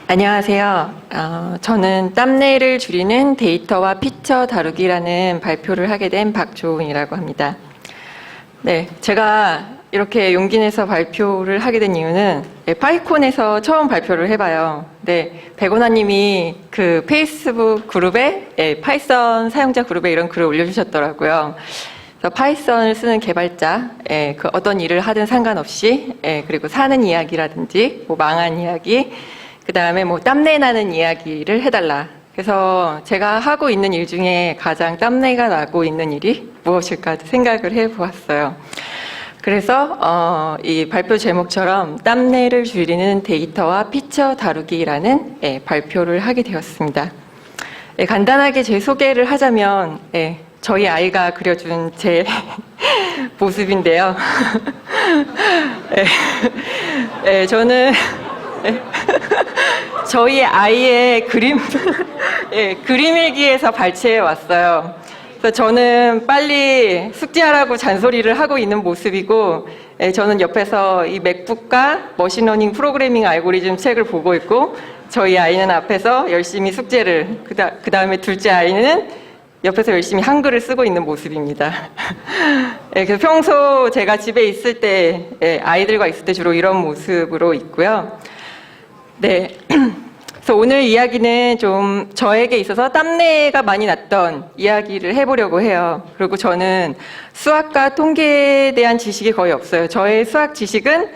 안녕하세요. 저는 땀내를 줄이는 데이터와 피처 다루기라는 발표를 하게 된 박조은이라고 합니다. 네, 제가 이렇게 용기 내서 발표를 하게 된 이유는 파이콘에서 처음 발표를 해봐요. 네, 백원아님이 그 페이스북 그룹에 파이썬 사용자 그룹에 이런 글을 올려주셨더라고요. 그래서 파이썬을 쓰는 개발자, 그 어떤 일을 하든 상관없이, 그리고 사는 이야기라든지 뭐 망한 이야기, 그 다음에 뭐 땀내 나는 이야기를 해달라. 그래서 제가 하고 있는 일 중에 가장 땀내가 나고 있는 일이 무엇일까 생각을 해보았어요. 그래서 이 발표 제목처럼 땀내를 줄이는 데이터와 피처 다루기라는 발표를 하게 되었습니다. 간단하게 제 소개를 하자면 저희 아이가 그려준 제 모습인데요. 저는 저희 아이의 그림일기에서 발췌해 왔어요. 그래서 저는 빨리 숙제하라고 잔소리를 하고 있는 모습이고, 저는 옆에서 이 맥북과 머신러닝 프로그래밍 알고리즘 책을 보고 있고, 저희 아이는 앞에서 열심히 숙제를, 그 다음에 둘째 아이는 옆에서 열심히 한글을 쓰고 있는 모습입니다. 그래서 평소 제가 집에 있을 때, 아이들과 있을 때 주로 이런 모습으로 있고요. 네. 그래서 오늘 이야기는 좀 저에게 있어서 땀내가 많이 났던 이야기를 해보려고 해요. 그리고 저는 수학과 통계에 대한 지식이 거의 없어요. 저의 수학 지식은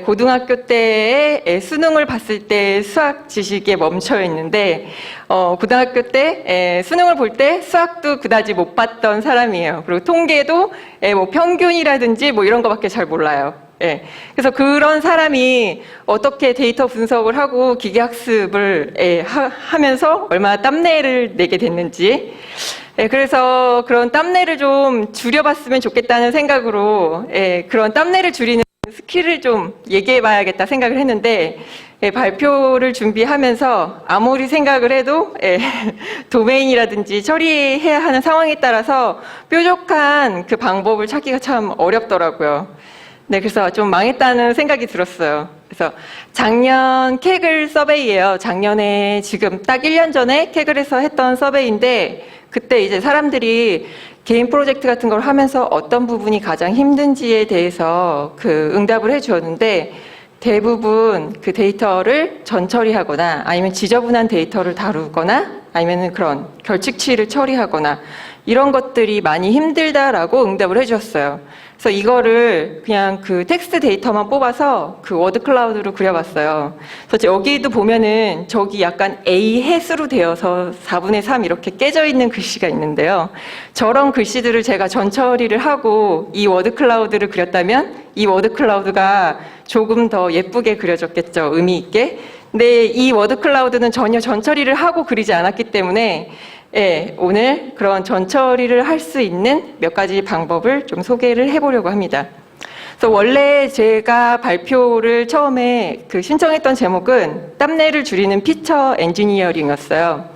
고등학교 때의 수능을 봤을 때 수학 지식에 멈춰 있는데, 고등학교 때 수능을 볼 때 수학도 그다지 못 봤던 사람이에요. 그리고 통계도 뭐 평균이라든지 뭐 이런 거밖에 잘 몰라요. 그래서 그런 사람이 어떻게 데이터 분석을 하고 기계학습을 하면서 얼마나 땀내를 내게 됐는지, 그래서 그런 땀내를 좀 줄여봤으면 좋겠다는 생각으로 그런 땀내를 줄이는 스킬을 좀 얘기해 봐야겠다 생각을 했는데, 발표를 준비하면서 아무리 생각을 해도 도메인이라든지 처리해야 하는 상황에 따라서 뾰족한 그 방법을 찾기가 참 어렵더라고요. 네, 그래서 좀 망했다는 생각이 들었어요. 그래서 작년 케글 서베이예요. 작년에 지금 딱 1년 전에 케글에서 했던 서베이인데, 그때 이제 사람들이 개인 프로젝트 같은 걸 하면서 어떤 부분이 가장 힘든지에 대해서 그 응답을 해주었는데, 대부분 그 데이터를 전처리하거나 아니면 지저분한 데이터를 다루거나 아니면 그런 결칙치를 처리하거나 이런 것들이 많이 힘들다라고 응답을 해주었어요. 그래서 이거를 그냥 그 텍스트 데이터만 뽑아서 그 워드 클라우드로 그려봤어요. 그래서 여기도 보면은 저기 약간 A 햇으로 되어서 4분의 3 이렇게 깨져 있는 글씨가 있는데요. 저런 글씨들을 제가 전처리를 하고 이 워드 클라우드를 그렸다면 이 워드 클라우드가 조금 더 예쁘게 그려졌겠죠. 의미 있게. 근데 이 워드 클라우드는 전혀 전처리를 하고 그리지 않았기 때문에 오늘 그런 전처리를 할 수 있는 몇 가지 방법을 좀 소개를 해보려고 합니다. 그래서 원래 제가 발표를 처음에 신청했던 제목은 땀내를 줄이는 피처 엔지니어링이었어요.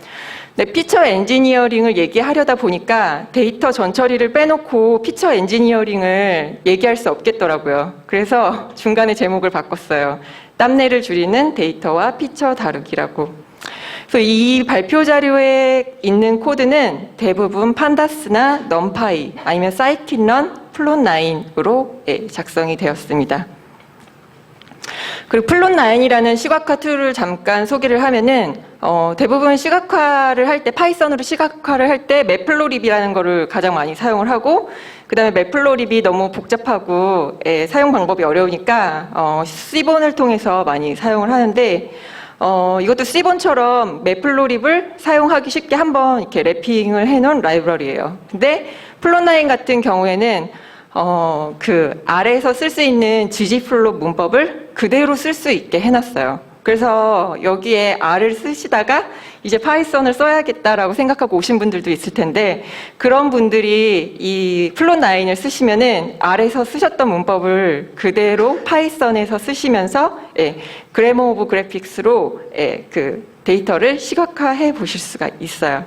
네, 피처 엔지니어링을 얘기하려다 보니까 데이터 전처리를 빼놓고 피처 엔지니어링을 얘기할 수 없겠더라고요. 그래서 중간에 제목을 바꿨어요. 땀내를 줄이는 데이터와 피처 다루기라고. 그래서 이 발표 자료에 있는 코드는 대부분 판다스나 넘파이 아니면 사이킨런, 플롯9으로 작성이 되었습니다. 그리고 플롯9이라는 시각화 툴을 잠깐 소개를 하면은 대부분 시각화를 할 때, 파이썬으로 시각화를 할 때 매플로립이라는 거를 가장 많이 사용을 하고, 그 다음에 매플로립이 너무 복잡하고 사용 방법이 어려우니까 C본을 통해서 많이 사용을 하는데, 이것도 C본처럼 매플로립을 사용하기 쉽게 한번 이렇게 래핑을 해놓은 라이브러리예요. 근데 플롯9 같은 경우에는 그 아래에서 쓸 수 있는 ggplot 문법을 그대로 쓸 수 있게 해놨어요. 그래서 여기에 R을 쓰시다가 이제 파이썬을 써야겠다라고 생각하고 오신 분들도 있을 텐데, 그런 분들이 이 플롯9을 쓰시면은 R에서 쓰셨던 문법을 그대로 파이썬에서 쓰시면서 그래머 오브 그래픽스로 그 데이터를 시각화해 보실 수가 있어요.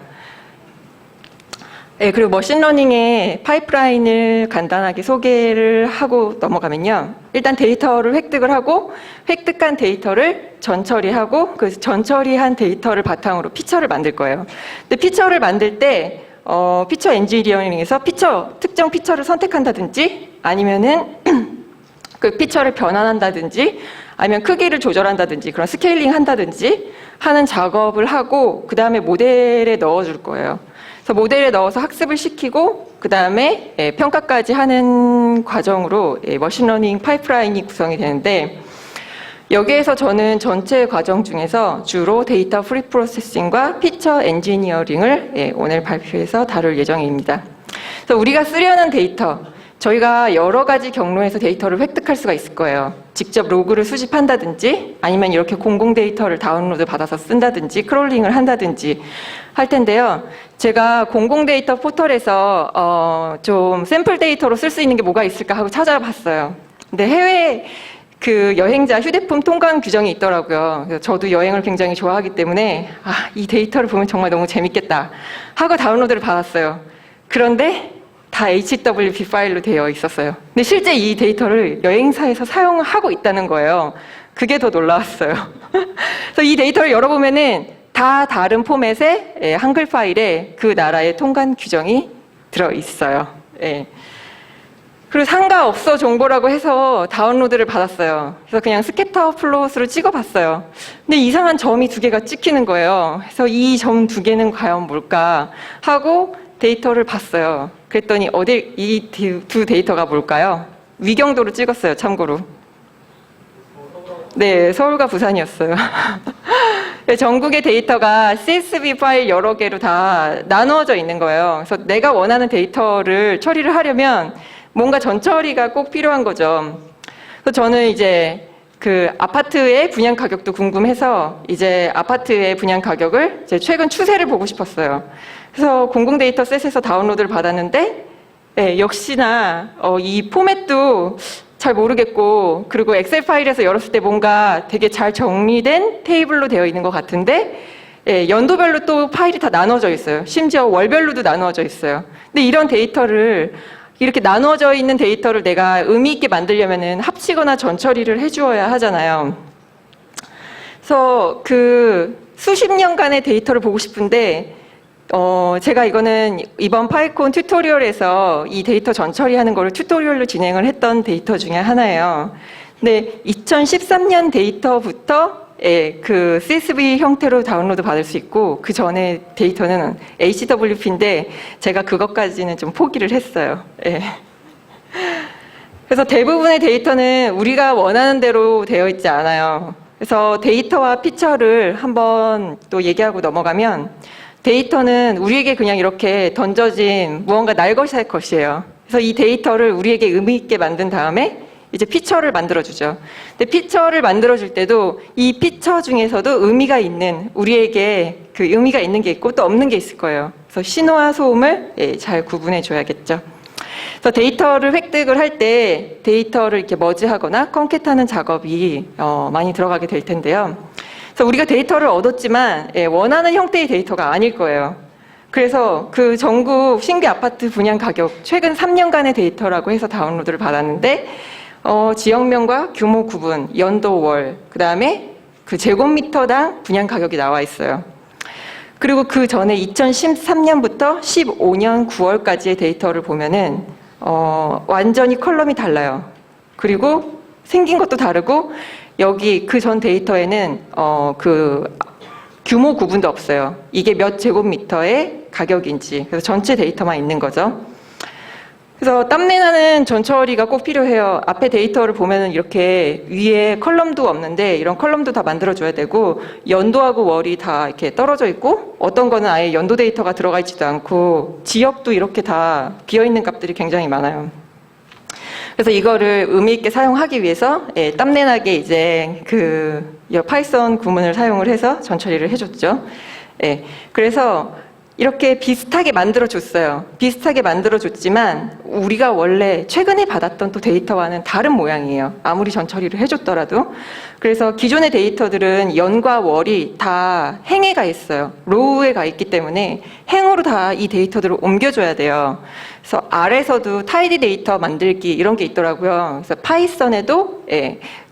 네, 그리고 머신러닝의 파이프라인을 간단하게 소개를 하고 넘어가면요. 일단 데이터를 획득을 하고 획득한 데이터를 전처리하고 그 전처리한 데이터를 바탕으로 피처를 만들 거예요. 근데 피처를 만들 때 피처 엔지니어링에서 특정 피처를 선택한다든지 아니면은 그 피처를 변환한다든지 아니면 크기를 조절한다든지 그런 스케일링 한다든지 하는 작업을 하고 그 다음에 모델에 넣어줄 거예요. 그래서 모델에 넣어서 학습을 시키고 그 다음에 평가까지 하는 과정으로 머신러닝 파이프라인이 구성이 되는데 여기에서 저는 전체 과정 중에서 주로 데이터 프리 프로세싱과 피처 엔지니어링을 오늘 발표해서 다룰 예정입니다. 그래서 우리가 쓰려는 데이터, 저희가 여러 가지 경로에서 데이터를 획득할 수가 있을 거예요. 직접 로그를 수집한다든지 아니면 이렇게 공공 데이터를 다운로드 받아서 쓴다든지 크롤링을 한다든지 할 텐데요. 제가 공공 데이터 포털에서 좀 샘플 데이터로 쓸 수 있는 게 뭐가 있을까 하고 찾아봤어요. 근데 해외 그 여행자 휴대폰 통관 규정이 있더라고요. 그래서 저도 여행을 굉장히 좋아하기 때문에 이 데이터를 보면 정말 너무 재밌겠다 하고 다운로드를 받았어요. 그런데 다 HWP 파일로 되어 있었어요. 근데 실제 이 데이터를 여행사에서 사용하고 있다는 거예요. 그게 더 놀라웠어요. 그래서 이 데이터를 열어보면은 다 다른 포맷의 한글 파일에 그 나라의 통관 규정이 들어있어요. 예. 그리고 상가업소 정보라고 해서 다운로드를 받았어요. 그래서 그냥 스캐터 플롯으로 찍어봤어요. 근데 이상한 점이 2개가 찍히는 거예요. 그래서 이 점 2개는 과연 뭘까 하고 데이터를 봤어요. 그랬더니 이 두 데이터가 뭘까요? 위경도로 찍었어요, 참고로. 네, 서울과 부산이었어요. 전국의 데이터가 CSV 파일 여러 개로 다 나누어져 있는 거예요. 그래서 내가 원하는 데이터를 처리를 하려면 뭔가 전처리가 꼭 필요한 거죠. 그래서 저는 이제 그 아파트의 분양 가격도 궁금해서 이제 아파트의 분양 가격을 이제 최근 추세를 보고 싶었어요. 그래서 공공 데이터 셋에서 다운로드를 받았는데 역시나 이 포맷도 잘 모르겠고 그리고 엑셀 파일에서 열었을 때 뭔가 되게 잘 정리된 테이블로 되어 있는 것 같은데 연도별로 또 파일이 다 나눠져 있어요. 심지어 월별로도 나누어져 있어요. 근데 이런 데이터를 이렇게 나누어져 있는 데이터를 내가 의미 있게 만들려면은 합치거나 전처리를 해주어야 하잖아요. 그래서 그 수십 년간의 데이터를 보고 싶은데 제가 이거는 이번 파이콘 튜토리얼에서 이 데이터 전처리하는 거를 튜토리얼로 진행을 했던 데이터 중에 하나예요. 근데 2013년 데이터부터 그 CSV 형태로 다운로드 받을 수 있고 그 전에 데이터는 HWP인데 제가 그것까지는 좀 포기를 했어요. 그래서 대부분의 데이터는 우리가 원하는 대로 되어 있지 않아요. 그래서 데이터와 피처를 한번 또 얘기하고 넘어가면 데이터는 우리에게 그냥 이렇게 던져진 무언가 날것의 것이에요. 그래서 이 데이터를 우리에게 의미 있게 만든 다음에 이제 피처를 만들어주죠. 근데 피처를 만들어줄 때도 이 피처 중에서도 의미가 있는, 우리에게 그 의미가 있는 게 있고 또 없는 게 있을 거예요. 그래서 신호와 소음을 잘 구분해 줘야겠죠. 그래서 데이터를 획득을 할 때 데이터를 이렇게 머지하거나 컨캣하는 작업이 많이 들어가게 될 텐데요. 그래서 우리가 데이터를 얻었지만 원하는 형태의 데이터가 아닐 거예요. 그래서 그 전국 신규 아파트 분양 가격 최근 3년간의 데이터라고 해서 다운로드를 받았는데 지역명과 규모 구분, 연도, 월, 그 다음에 그 제곱미터당 분양 가격이 나와 있어요. 그리고 그 전에 2013년부터 15년 9월까지의 데이터를 보면은 완전히 컬럼이 달라요. 그리고 생긴 것도 다르고 여기 그 전 데이터에는 그 규모 구분도 없어요. 이게 몇 제곱미터의 가격인지. 그래서 전체 데이터만 있는 거죠. 그래서 땀내나는 전처리가 꼭 필요해요. 앞에 데이터를 보면은 이렇게 위에 컬럼도 없는데 이런 컬럼도 다 만들어줘야 되고 연도하고 월이 다 이렇게 떨어져 있고 어떤 거는 아예 연도 데이터가 들어가 있지도 않고 지역도 이렇게 다 비어있는 값들이 굉장히 많아요. 그래서 이거를 의미 있게 사용하기 위해서 땀내나게 이제 그 파이썬 구문을 사용을 해서 전처리를 해줬죠. 그래서 이렇게 비슷하게 만들어줬어요. 비슷하게 만들어줬지만 우리가 원래 최근에 받았던 또 데이터와는 다른 모양이에요. 아무리 전처리를 해줬더라도. 그래서 기존의 데이터들은 연과 월이 다 행에 가 있어요. 로우에 가 있기 때문에 행으로 다 이 데이터들을 옮겨줘야 돼요. 그래서 R에서도 타이디 데이터 만들기 이런 게 있더라고요. 그래서 파이썬에도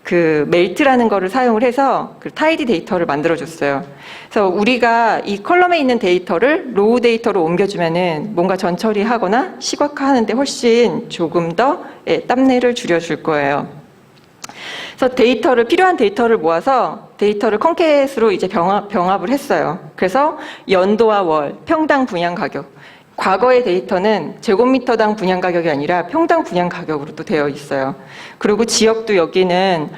그 멜트라는 거를 사용을 해서 그 타이디 데이터를 만들어줬어요. 그래서 우리가 이 컬럼에 있는 데이터를 로우 데이터로 옮겨주면은 뭔가 전처리하거나 시각화하는데 훨씬 조금 더 땀내를 줄여줄 거예요. 그래서 필요한 데이터를 모아서 데이터를 컨캣으로 이제 병합을 했어요. 그래서 연도와 월, 평당 분양 가격. 과거의 데이터는 제곱미터당 분양 가격이 아니라 평당 분양 가격으로 또 되어 있어요. 그리고 지역도 여기는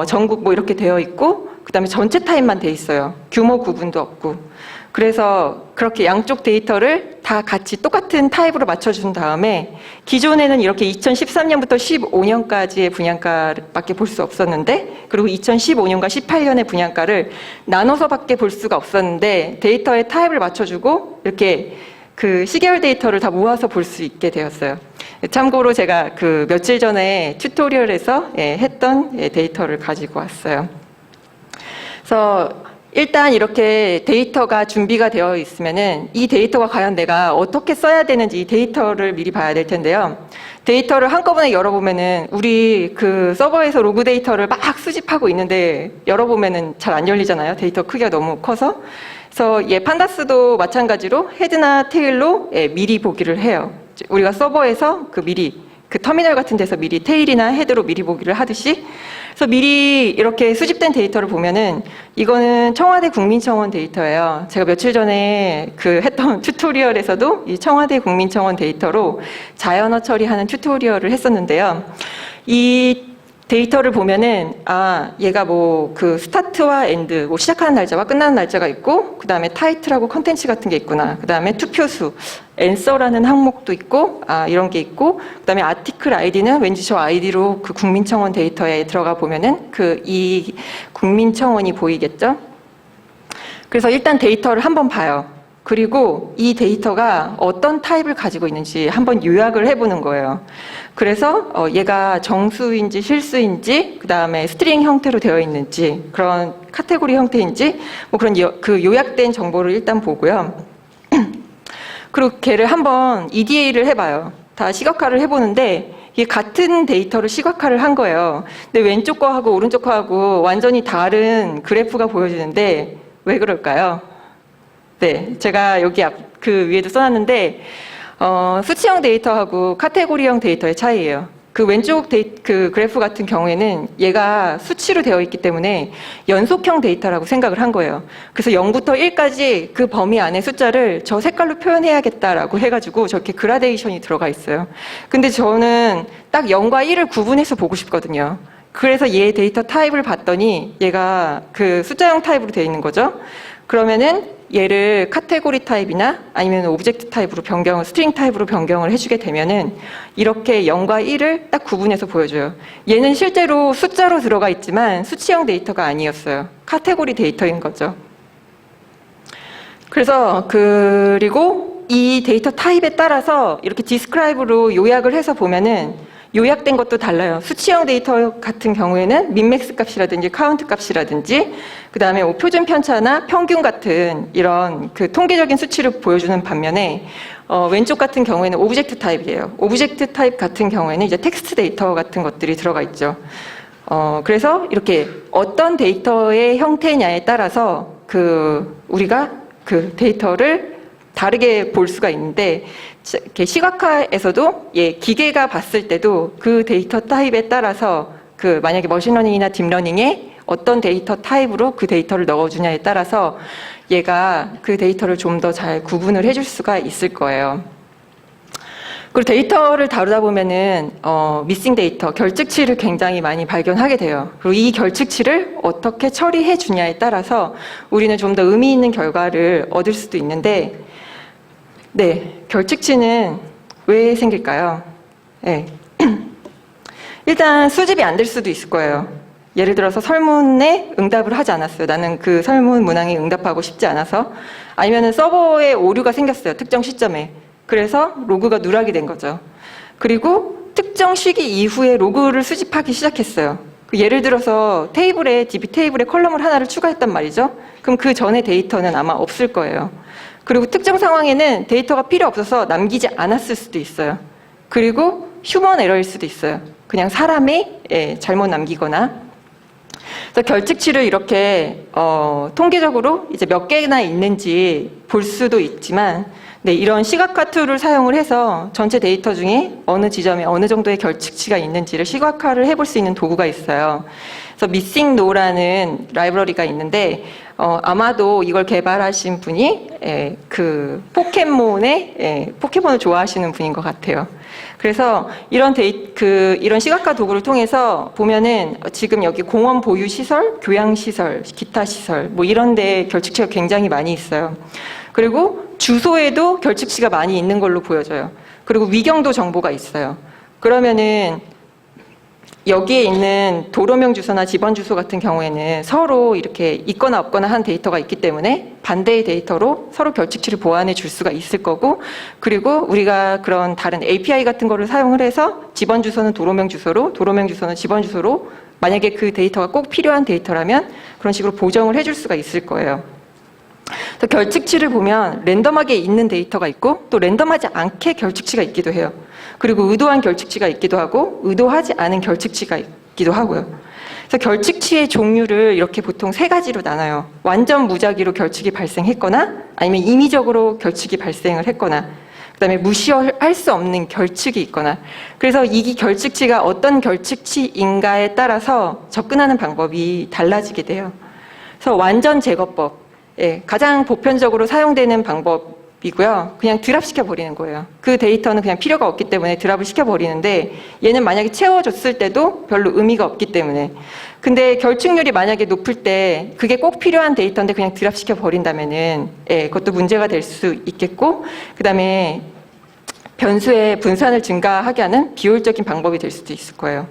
전국 뭐 이렇게 되어 있고, 그 다음에 전체 타입만 돼 있어요. 규모 구분도 없고. 그래서 그렇게 양쪽 데이터를 다 같이 똑같은 타입으로 맞춰준 다음에, 기존에는 이렇게 2013년부터 15년까지의 분양가밖에 볼 수 없었는데, 그리고 2015년과 18년의 분양가를 나눠서밖에 볼 수가 없었는데, 데이터의 타입을 맞춰주고 이렇게 그 시계열 데이터를 다 모아서 볼 수 있게 되었어요. 참고로 제가 그 며칠 전에 튜토리얼에서 했던 데이터를 가지고 왔어요. 그래서 일단 이렇게 데이터가 준비가 되어 있으면은 이 데이터가 과연 내가 어떻게 써야 되는지 이 데이터를 미리 봐야 될 텐데요. 데이터를 한꺼번에 열어보면은 우리 그 서버에서 로그 데이터를 막 수집하고 있는데 열어보면은 잘 안 열리잖아요. 데이터 크기가 너무 커서. 그래서 판다스도 마찬가지로 헤드나 테일로 미리 보기를 해요. 우리가 서버에서 그 터미널 같은 데서 미리 테일이나 헤드로 미리 보기를 하듯이, 그래서 미리 이렇게 수집된 데이터를 보면은 이거는 청와대 국민청원 데이터예요. 제가 며칠 전에 했던 튜토리얼에서도 이 청와대 국민청원 데이터로 자연어 처리하는 튜토리얼을 했었는데요. 이 데이터를 보면은 얘가 뭐 그 스타트와 엔드, 뭐 시작하는 날짜와 끝나는 날짜가 있고, 그 다음에 타이틀하고 컨텐츠 같은 게 있구나. 그 다음에 투표수, 앤서라는 항목도 있고, 이런 게 있고, 그 다음에 아티클 아이디는 왠지 저 아이디로 그 국민청원 데이터에 들어가 보면은 이 국민청원이 보이겠죠? 그래서 일단 데이터를 한번 봐요. 그리고 이 데이터가 어떤 타입을 가지고 있는지 한번 요약을 해보는 거예요. 그래서 얘가 정수인지 실수인지, 그 다음에 스트링 형태로 되어 있는지, 그런 카테고리 형태인지, 뭐 그런 그 요약된 정보를 일단 보고요. 그리고 걔를 한번 EDA를 해봐요. 다 시각화를 해보는데 이게 같은 데이터를 시각화를 한 거예요. 근데 왼쪽 거하고 오른쪽 거하고 완전히 다른 그래프가 보여지는데 왜 그럴까요? 네, 제가 여기 그 위에도 써놨는데 수치형 데이터하고 카테고리형 데이터의 차이예요. 그 왼쪽 그 그래프 같은 경우에는 얘가 수치로 되어 있기 때문에 연속형 데이터라고 생각을 한 거예요. 그래서 0부터 1까지 그 범위 안에 숫자를 저 색깔로 표현해야겠다라고 해가지고 저렇게 그라데이션이 들어가 있어요. 근데 저는 딱 0과 1을 구분해서 보고 싶거든요. 그래서 얘 데이터 타입을 봤더니 얘가 그 숫자형 타입으로 되어 있는 거죠. 그러면은 얘를 카테고리 타입이나 아니면 오브젝트 타입으로 스트링 타입으로 변경을 해주게 되면은 이렇게 0과 1을 딱 구분해서 보여줘요. 얘는 실제로 숫자로 들어가 있지만 수치형 데이터가 아니었어요. 카테고리 데이터인 거죠. 그래서 그리고 이 데이터 타입에 따라서 이렇게 디스크라이브로 요약을 해서 보면은 요약된 것도 달라요. 수치형 데이터 같은 경우에는 민맥스 값이라든지 카운트 값이라든지, 그 다음에 표준 편차나 평균 같은 이런 그 통계적인 수치를 보여주는 반면에 왼쪽 같은 경우에는 오브젝트 타입이에요. 오브젝트 타입 같은 경우에는 이제 텍스트 데이터 같은 것들이 들어가 있죠. 그래서 이렇게 어떤 데이터의 형태냐에 따라서 우리가 그 데이터를 다르게 볼 수가 있는데, 이렇게 시각화에서도 기계가 봤을 때도 그 데이터 타입에 따라서 만약에 머신러닝이나 딥러닝에 어떤 데이터 타입으로 그 데이터를 넣어주냐에 따라서 얘가 그 데이터를 좀 더 잘 구분을 해줄 수가 있을 거예요. 그리고 데이터를 다루다 보면은 미싱 데이터, 결측치를 굉장히 많이 발견하게 돼요. 그리고 이 결측치를 어떻게 처리해 주냐에 따라서 우리는 좀 더 의미 있는 결과를 얻을 수도 있는데, 네, 결측치는 왜 생길까요? 네. 일단 수집이 안 될 수도 있을 거예요. 예를 들어서 설문에 응답을 하지 않았어요. 나는 그 설문 문항에 응답하고 싶지 않아서. 아니면은 서버에 오류가 생겼어요. 특정 시점에. 그래서 로그가 누락이 된 거죠. 그리고 특정 시기 이후에 로그를 수집하기 시작했어요. 예를 들어서 테이블에, DB 테이블에 컬럼을 하나를 추가했단 말이죠. 그럼 그 전에 데이터는 아마 없을 거예요. 그리고 특정 상황에는 데이터가 필요 없어서 남기지 않았을 수도 있어요. 그리고 휴먼 에러일 수도 있어요. 그냥 사람이 잘못 남기거나. 그래서 결측치를 이렇게 통계적으로 이제 몇 개나 있는지 볼 수도 있지만, 네, 이런 시각화 툴을 사용을 해서 전체 데이터 중에 어느 지점에 어느 정도의 결측치가 있는지를 시각화를 해볼 수 있는 도구가 있어요. 그래서 Missing No라는 라이브러리가 있는데 아마도 이걸 개발하신 분이 그 포켓몬을 좋아하시는 분인 것 같아요. 그래서 이런 이런 시각화 도구를 통해서 보면은 지금 여기 공원 보유 시설, 교양 시설, 기타 시설 뭐 이런 데 결측치가 굉장히 많이 있어요. 그리고 주소에도 결측치가 많이 있는 걸로 보여져요. 그리고 위경도 정보가 있어요. 그러면은 여기에 있는 도로명 주소나 집원 주소 같은 경우에는 서로 이렇게 있거나 없거나 한 데이터가 있기 때문에 반대의 데이터로 서로 결측치를 보완해 줄 수가 있을 거고, 그리고 우리가 그런 다른 API 같은 거를 사용을 해서 집원 주소는 도로명 주소로, 도로명 주소는 집원 주소로 만약에 그 데이터가 꼭 필요한 데이터라면 그런 식으로 보정을 해줄 수가 있을 거예요. 그래서 결측치를 보면 랜덤하게 있는 데이터가 있고 또 랜덤하지 않게 결측치가 있기도 해요. 그리고 의도한 결측치가 있기도 하고 의도하지 않은 결측치가 있기도 하고요. 그래서 결측치의 종류를 이렇게 보통 세 가지로 나눠요. 완전 무작위로 결측이 발생했거나 아니면 임의적으로 결측이 발생을 했거나 그다음에 무시할 수 없는 결측이 있거나. 그래서 이 결측치가 어떤 결측치인가에 따라서 접근하는 방법이 달라지게 돼요. 그래서 완전 제거법, 가장 보편적으로 사용되는 방법이고요. 그냥 드랍시켜 버리는 거예요. 그 데이터는 그냥 필요가 없기 때문에 드랍을 시켜 버리는데 얘는 만약에 채워줬을 때도 별로 의미가 없기 때문에. 근데 결측률이 만약에 높을 때 그게 꼭 필요한 데이터인데 그냥 드랍시켜 버린다면은 그것도 문제가 될 수 있겠고, 그다음에 변수의 분산을 증가하게 하는 비효율적인 방법이 될 수도 있을 거예요.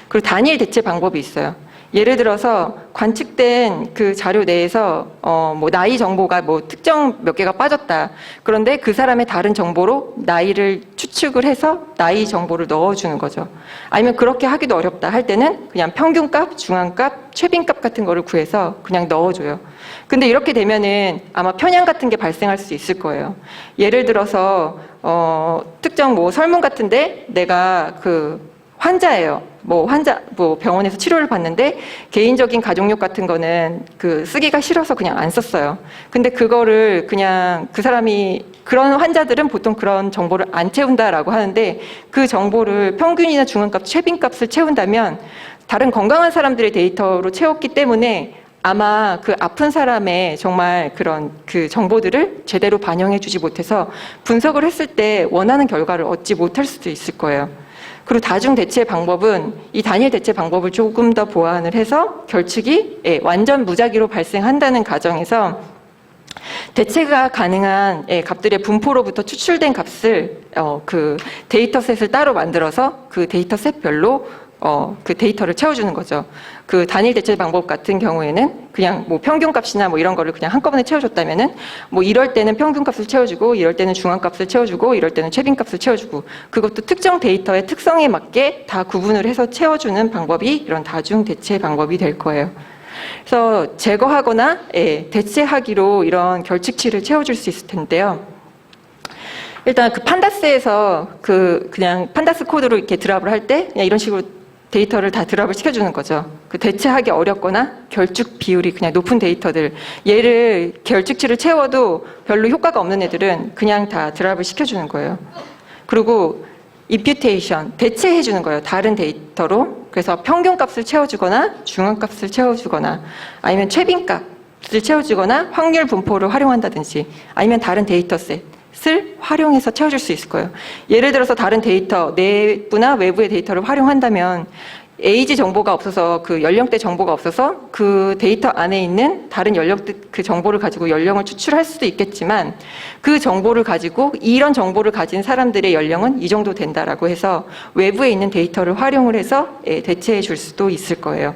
그리고 단일 대체 방법이 있어요. 예를 들어서 관측된 그 자료 내에서 뭐 나이 정보가 뭐 특정 몇 개가 빠졌다. 그런데 그 사람의 다른 정보로 나이를 추측을 해서 나이 정보를 넣어주는 거죠. 아니면 그렇게 하기도 어렵다 할 때는 그냥 평균값, 중앙값, 최빈값 같은 거를 구해서 그냥 넣어줘요. 근데 이렇게 되면은 아마 편향 같은 게 발생할 수 있을 거예요. 예를 들어서 특정 뭐 설문 같은데 내가 그 환자예요. 뭐 병원에서 치료를 받는데 개인적인 가족력 같은 거는 그 쓰기가 싫어서 그냥 안 썼어요. 근데 그거를 그냥 그 사람이, 그런 환자들은 보통 그런 정보를 안 채운다라고 하는데 그 정보를 평균이나 중앙값, 최빈값을 채운다면 다른 건강한 사람들의 데이터로 채웠기 때문에 아마 그 아픈 사람의 정말 그런 그 정보들을 제대로 반영해 주지 못해서 분석을 했을 때 원하는 결과를 얻지 못할 수도 있을 거예요. 그리고 다중 대체 방법은 이 단일 대체 방법을 조금 더 보완을 해서 결측이 완전 무작위로 발생한다는 가정에서 대체가 가능한 값들의 분포로부터 추출된 값을 그 데이터셋을 따로 만들어서 그 데이터셋별로 그 데이터를 채워주는 거죠. 그 단일 대체 방법 같은 경우에는 그냥 뭐 평균값이나 뭐 이런 거를 그냥 한꺼번에 채워줬다면은 뭐 이럴 때는 평균값을 채워주고 이럴 때는 중앙값을 채워주고 이럴 때는 최빈값을 채워주고, 그것도 특정 데이터의 특성에 맞게 다 구분을 해서 채워주는 방법이 이런 다중 대체 방법이 될 거예요. 그래서 제거하거나 대체하기로 이런 결측치를 채워줄 수 있을 텐데요. 일단 그 판다스에서 그냥 판다스 코드로 이렇게 드랍을 할 때 그냥 이런 식으로 데이터를 다 드랍을 시켜주는 거죠. 그 대체하기 어렵거나 결축 비율이 그냥 높은 데이터들, 얘를 결축치를 채워도 별로 효과가 없는 애들은 그냥 다 드랍을 시켜주는 거예요. 그리고 imputation, 대체해주는 거예요. 다른 데이터로. 그래서 평균값을 채워주거나 중앙값을 채워주거나 아니면 최빈값을 채워주거나 확률 분포를 활용한다든지 아니면 다른 데이터셋 을 활용해서 채워줄 수 있을 거예요. 예를 들어서 다른 데이터, 내부나 외부의 데이터를 활용한다면 에이지 정보가 없어서 그 연령대 정보가 없어서 그 데이터 안에 있는 다른 연령대 그 정보를 가지고 연령을 추출할 수도 있겠지만 그 정보를 가지고 이런 정보를 가진 사람들의 연령은 이 정도 된다라고 해서 외부에 있는 데이터를 활용을 해서 대체해 줄 수도 있을 거예요.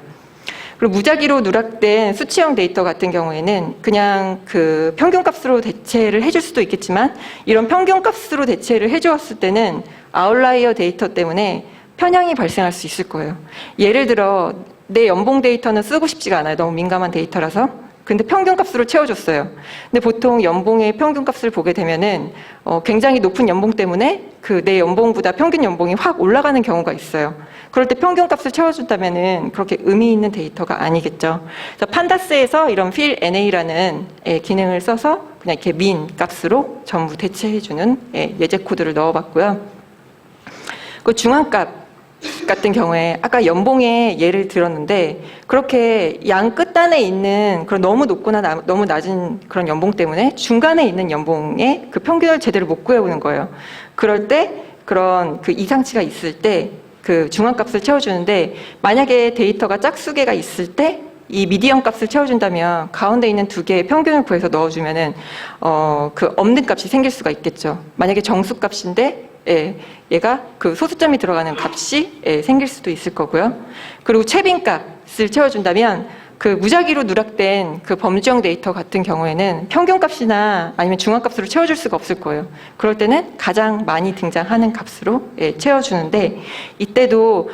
그리고 무작위로 누락된 수치형 데이터 같은 경우에는 그냥 그 평균값으로 대체를 해줄 수도 있겠지만 이런 평균값으로 대체를 해주었을 때는 아웃라이어 데이터 때문에 편향이 발생할 수 있을 거예요. 예를 들어 내 연봉 데이터는 쓰고 싶지가 않아요. 너무 민감한 데이터라서. 근데 평균값으로 채워줬어요. 근데 보통 연봉의 평균값을 보게 되면은 굉장히 높은 연봉 때문에 그 내 연봉보다 평균 연봉이 확 올라가는 경우가 있어요. 그럴 때 평균값을 채워준다면은 그렇게 의미 있는 데이터가 아니겠죠. 그래서 판다스에서 이런 fill NA라는 기능을 써서 그냥 이렇게 민 값으로 전부 대체해주는 예제 코드를 넣어봤고요. 그 중앙값 같은 경우에 아까 연봉의 예를 들었는데 그렇게 양 끝단에 있는 그런 너무 높거나 너무 낮은 그런 연봉 때문에 중간에 있는 연봉의 그 평균을 제대로 못 구해오는 거예요. 그럴 때 그런 그 이상치가 있을 때 그 중앙값을 채워주는데 만약에 데이터가 짝수개가 있을 때 이 미디언 값을 채워준다면 가운데 있는 두 개의 평균을 구해서 넣어주면은 그 없는 값이 생길 수가 있겠죠. 만약에 정수 값인데 얘가 그 소수점이 들어가는 값이 생길 수도 있을 거고요. 그리고 최빈값을 채워준다면 그 무작위로 누락된 그 범주형 데이터 같은 경우에는 평균값이나 아니면 중앙값으로 채워줄 수가 없을 거예요. 그럴 때는 가장 많이 등장하는 값으로 채워주는데 이때도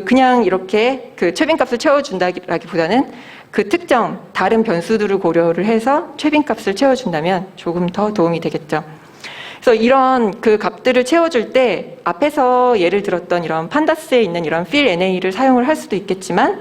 그냥 이렇게 그 최빈값을 채워준다기보다는 그 특정 다른 변수들을 고려를 해서 최빈값을 채워준다면 조금 더 도움이 되겠죠. 그래서 이런 그 값들을 채워줄 때 앞에서 예를 들었던 이런 판다스에 있는 이런 fill NA를 사용을 할 수도 있겠지만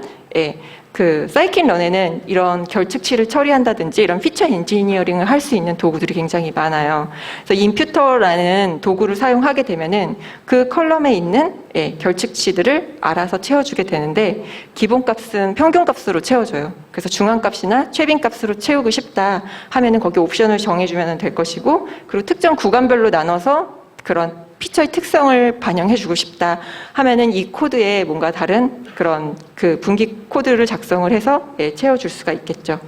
그 사이킨런에는 이런 결측치를 처리한다든지 이런 피처 엔지니어링을 할 수 있는 도구들이 굉장히 많아요. 그래서 임퓨터라는 도구를 사용하게 되면은 그 컬럼에 있는 결측치들을 알아서 채워주게 되는데 기본값은 평균값으로 채워줘요. 그래서 중앙값이나 최빈값으로 채우고 싶다 하면은 거기 옵션을 정해주면 될 것이고 그리고 특정 구간별로 나눠서 그런 피처의 특성을 반영해주고 싶다 하면은 이 코드에 뭔가 다른 그런 그 분기 코드를 작성을 해서 채워줄 수가 있겠죠.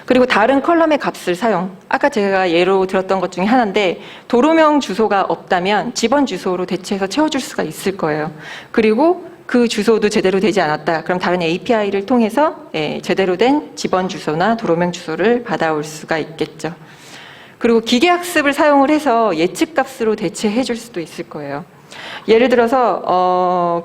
그리고 다른 컬럼의 값을 사용. 아까 제가 예로 들었던 것 중에 하나인데 도로명 주소가 없다면 집원 주소로 대체해서 채워줄 수가 있을 거예요. 그리고 그 주소도 제대로 되지 않았다. 그럼 다른 API를 통해서 제대로 된 집원 주소나 도로명 주소를 받아올 수가 있겠죠. 그리고 기계학습을 사용을 해서 예측값으로 대체해 줄 수도 있을 거예요. 예를 들어서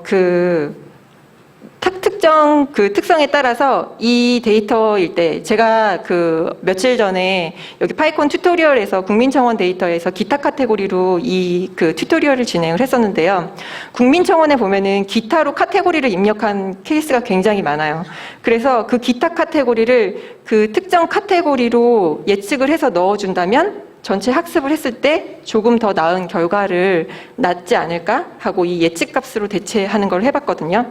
특정 그 특성에 따라서 이 데이터일 때 제가 그 며칠 전에 여기 파이콘 튜토리얼에서 국민청원 데이터에서 기타 카테고리로 이 그 튜토리얼을 진행을 했었는데요. 국민청원에 보면은 기타로 카테고리를 입력한 케이스가 굉장히 많아요. 그래서 그 기타 카테고리를 그 특정 카테고리로 예측을 해서 넣어준다면 전체 학습을 했을 때 조금 더 나은 결과를 낳지 않을까 하고 이 예측값으로 대체하는 걸 해봤거든요.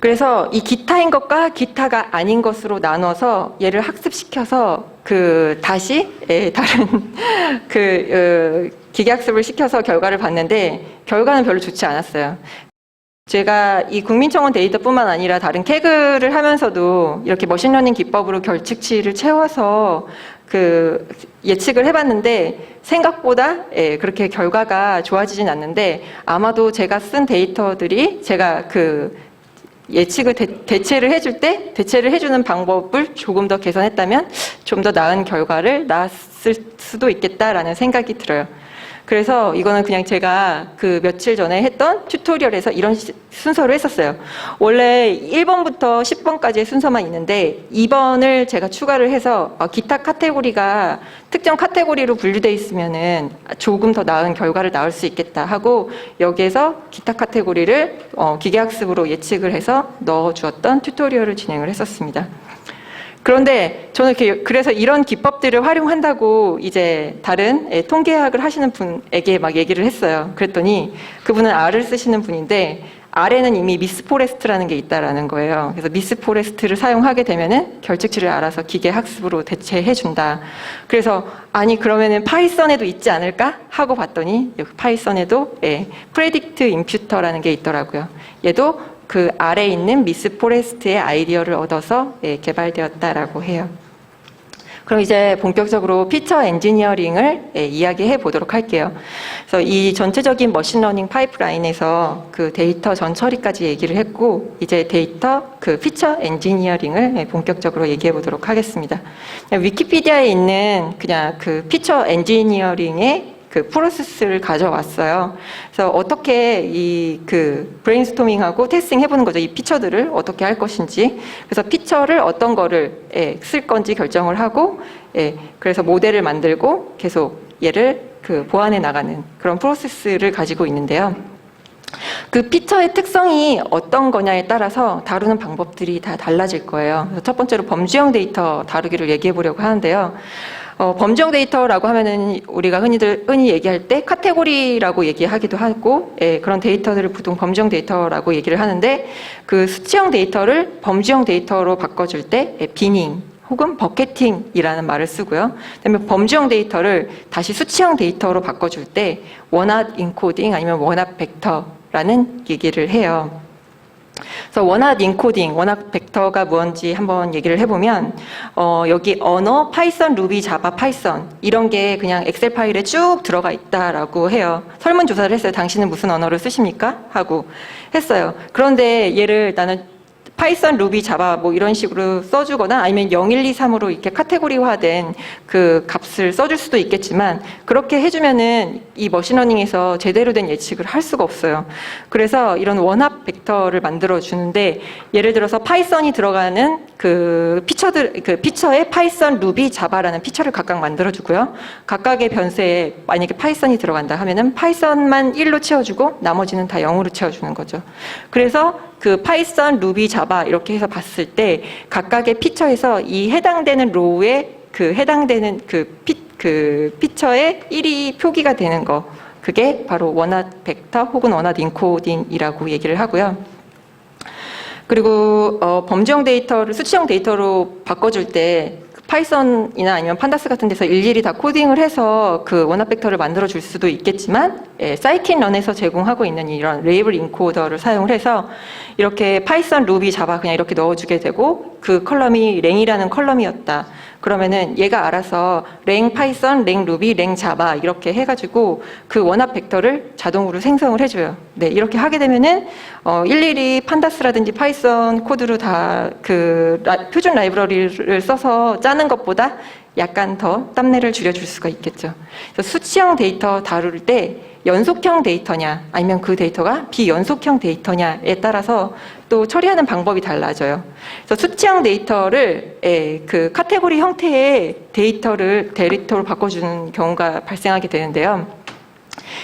그래서 이 기타인 것과 기타가 아닌 것으로 나눠서 얘를 학습시켜서 다시 다른 기계학습을 시켜서 결과를 봤는데 결과는 별로 좋지 않았어요. 제가 이 국민청원 데이터뿐만 아니라 다른 캐그를 하면서도 이렇게 머신러닝 기법으로 결측치를 채워서 예측을 해봤는데 생각보다 그렇게 결과가 좋아지진 않는데 아마도 제가 쓴 데이터들이 제가 예측을 대체를 해주는 방법을 조금 더 개선했다면 좀 더 나은 결과를 낳았을 수도 있겠다라는 생각이 들어요. 그래서 이거는 그냥 제가 며칠 전에 했던 튜토리얼에서 이런 순서로 했었어요. 원래 1번부터 10번까지의 순서만 있는데 2번을 제가 추가를 해서 기타 카테고리가 특정 카테고리로 분류되어 있으면은 조금 더 나은 결과를 낳을 수 있겠다 하고 여기에서 기타 카테고리를 기계학습으로 예측을 해서 넣어주었던 튜토리얼을 진행을 했었습니다. 그런데 저는 그래서 이런 기법들을 활용한다고 이제 다른 통계학을 하시는 분에게 막 얘기를 했어요. 그랬더니 그분은 R을 쓰시는 분인데 R에는 이미 미스포레스트라는 게 있다라는 거예요. 그래서 미스포레스트를 사용하게 되면은 결측치를 알아서 기계 학습으로 대체해 준다. 그래서 아니 그러면은 파이썬에도 있지 않을까 하고 봤더니 파이썬에도 프레딕트 임퓨터라는 게 있더라고요. 얘도 그 아래에 있는 미스포레스트의 아이디어를 얻어서 개발되었다라고 해요. 그럼 이제 본격적으로 피처 엔지니어링을 이야기해 보도록 할게요. 그래서 이 전체적인 머신러닝 파이프라인에서 그 데이터 전처리까지 얘기를 했고, 이제 데이터 그 피처 엔지니어링을 본격적으로 얘기해 보도록 하겠습니다. 위키피디아에 있는 그냥 그 피처 엔지니어링의 그 프로세스를 가져왔어요. 그래서 어떻게 이 그 브레인스토밍하고 테스팅 해보는 거죠. 이 피처들을 어떻게 할 것인지. 그래서 피처를 어떤 거를 쓸 건지 결정을 하고, 그래서 모델을 만들고 계속 얘를 그 보완해 나가는 그런 프로세스를 가지고 있는데요. 그 피처의 특성이 어떤 거냐에 따라서 다루는 방법들이 다 달라질 거예요. 그래서 첫 번째로 범주형 데이터 다루기를 얘기해 보려고 하는데요. 범주형 데이터라고 하면은 우리가 흔히 얘기할 때 카테고리라고 얘기하기도 하고, 그런 데이터들을 보통 범주형 데이터라고 얘기를 하는데, 그 수치형 데이터를 범주형 데이터로 바꿔줄 때 비닝 혹은 버켓팅이라는 말을 쓰고요. 그다음에 범주형 데이터를 다시 수치형 데이터로 바꿔줄 때 원핫 인코딩 아니면 원핫 벡터라는 얘기를 해요. 그래서 원핫 인코딩, 원핫 벡터가 뭔지 한번 얘기를 해보면, 여기 언어, 파이썬, 루비, 자바, 파이썬 이런 게 그냥 엑셀 파일에 쭉 들어가 있다라고 해요. 설문조사를 했어요. 당신은 무슨 언어를 쓰십니까? 하고 했어요. 그런데 얘를 나는 파이썬, 루비, 자바 뭐 이런 식으로 써주거나 아니면 0, 1, 2, 3으로 이렇게 카테고리화된 그 값을 써줄 수도 있겠지만, 그렇게 해주면은 이 머신러닝에서 제대로 된 예측을 할 수가 없어요. 그래서 이런 원합 벡터를 만들어 주는데, 예를 들어서 파이썬이 들어가는 그 피처에 파이썬, 루비, 자바라는 피처를 각각 만들어 주고요. 각각의 변수에 만약에 파이썬이 들어간다 하면은 파이썬만 1로 채워주고 나머지는 다 0으로 채워주는 거죠. 그래서 그 파이썬, 루비, 자바 이렇게 해서 봤을 때 각각의 피처에서 이 해당되는 로우에 그 해당되는 그 피처에 1이 표기가 되는 거, 그게 바로 원핫 벡터 혹은 원핫 인코딩이라고 얘기를 하고요. 그리고 범주형 데이터를 수치형 데이터로 바꿔줄 때 파이썬이나 아니면 판다스 같은 데서 일일이 다 코딩을 해서 그 원합 벡터를 만들어 줄 수도 있겠지만, 사이킨런에서 제공하고 있는 이런 레이블 인코더를 사용을 해서 이렇게 파이썬, 루비, 자바 그냥 이렇게 넣어주게 되고, 그 컬럼이 랭이라는 컬럼이었다. 그러면은 얘가 알아서 랭 파이썬, 랭 루비, 랭 자바 이렇게 해가지고 그 원합 벡터를 자동으로 생성을 해줘요. 네, 이렇게 하게 되면은 일일이 판다스라든지 파이썬 코드로 다 그 표준 라이브러리를 써서 짜는 것보다 약간 더 땀내를 줄여줄 수가 있겠죠. 그래서 수치형 데이터 다룰 때 연속형 데이터냐 아니면 그 데이터가 비연속형 데이터냐에 따라서 또 처리하는 방법이 달라져요. 그래서 수치형 데이터를 그 카테고리 형태의 데이터로 바꿔주는 경우가 발생하게 되는데요.